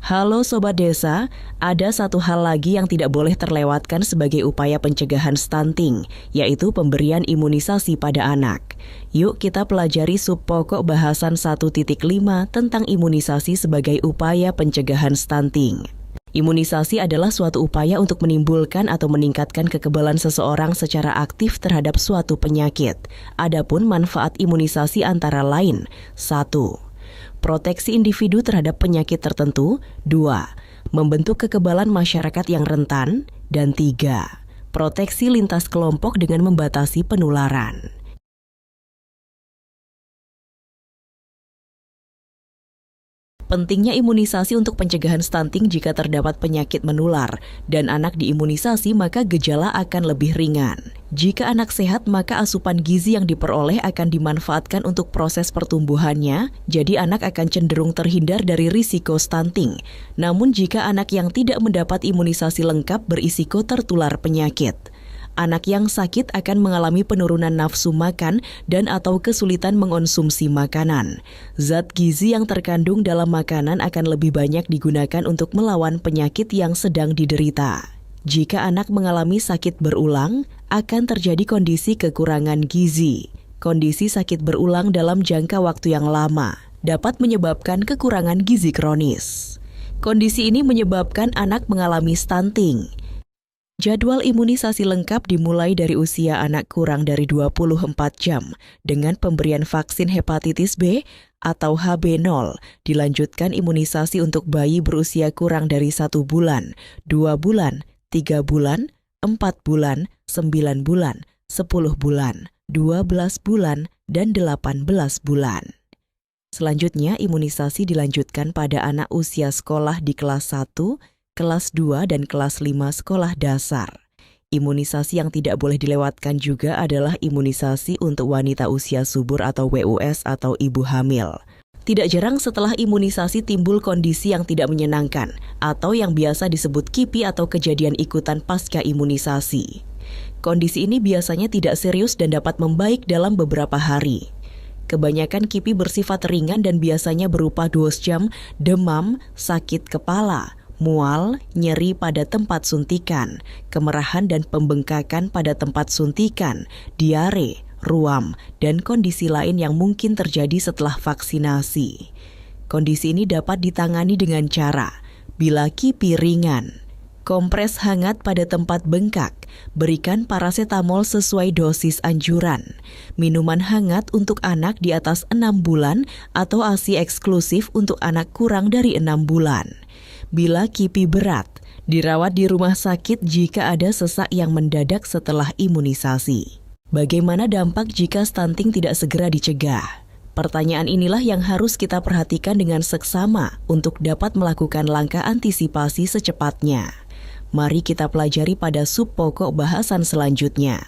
Halo Sobat Desa, ada satu hal lagi yang tidak boleh terlewatkan sebagai upaya pencegahan stunting, yaitu pemberian imunisasi pada anak. Yuk kita pelajari subpokok bahasan 1.5 tentang imunisasi sebagai upaya pencegahan stunting. Imunisasi adalah suatu upaya untuk menimbulkan atau meningkatkan kekebalan seseorang secara aktif terhadap suatu penyakit. Adapun manfaat imunisasi antara lain: 1. Proteksi individu terhadap penyakit tertentu. 2. Membentuk kekebalan masyarakat yang rentan. Dan 3. Proteksi lintas kelompok dengan membatasi penularan. Pentingnya imunisasi untuk pencegahan stunting. Jika terdapat penyakit menular dan anak diimunisasi, maka gejala akan lebih ringan. Jika anak sehat, maka asupan gizi yang diperoleh akan dimanfaatkan untuk proses pertumbuhannya, jadi anak akan cenderung terhindar dari risiko stunting. Namun jika anak yang tidak mendapat imunisasi lengkap berisiko tertular penyakit. Anak yang sakit akan mengalami penurunan nafsu makan dan atau kesulitan mengonsumsi makanan. Zat gizi yang terkandung dalam makanan akan lebih banyak digunakan untuk melawan penyakit yang sedang diderita. Jika anak mengalami sakit berulang, akan terjadi kondisi kekurangan gizi. Kondisi sakit berulang dalam jangka waktu yang lama dapat menyebabkan kekurangan gizi kronis. Kondisi ini menyebabkan anak mengalami stunting. Jadwal imunisasi lengkap dimulai dari usia anak kurang dari 24 jam dengan pemberian vaksin hepatitis B atau HB0. Dilanjutkan imunisasi untuk bayi berusia kurang dari 1 bulan, 2 bulan, 3 bulan, 4 bulan, 9 bulan, 10 bulan, 12 bulan, dan 18 bulan. Selanjutnya imunisasi dilanjutkan pada anak usia sekolah di kelas 1, kelas 2 dan kelas 5 sekolah dasar. Imunisasi yang tidak boleh dilewatkan juga adalah imunisasi untuk wanita usia subur atau WUS atau ibu hamil. Tidak jarang setelah imunisasi timbul kondisi yang tidak menyenangkan atau yang biasa disebut KIPI atau kejadian ikutan pasca imunisasi. Kondisi ini biasanya tidak serius dan dapat membaik dalam beberapa hari. Kebanyakan KIPI bersifat ringan dan biasanya berupa dosjam, demam, sakit kepala, mual, nyeri pada tempat suntikan, kemerahan dan pembengkakan pada tempat suntikan, diare, ruam, dan kondisi lain yang mungkin terjadi setelah vaksinasi. Kondisi ini dapat ditangani dengan cara: bila KIPI ringan, kompres hangat pada tempat bengkak, berikan parasetamol sesuai dosis anjuran, minuman hangat untuk anak di atas 6 bulan atau ASI eksklusif untuk anak kurang dari 6 bulan. Bila KIPI berat, dirawat di rumah sakit jika ada sesak yang mendadak setelah imunisasi. Bagaimana dampak jika stunting tidak segera dicegah? Pertanyaan inilah yang harus kita perhatikan dengan seksama untuk dapat melakukan langkah antisipasi secepatnya. Mari kita pelajari pada subpokok bahasan selanjutnya.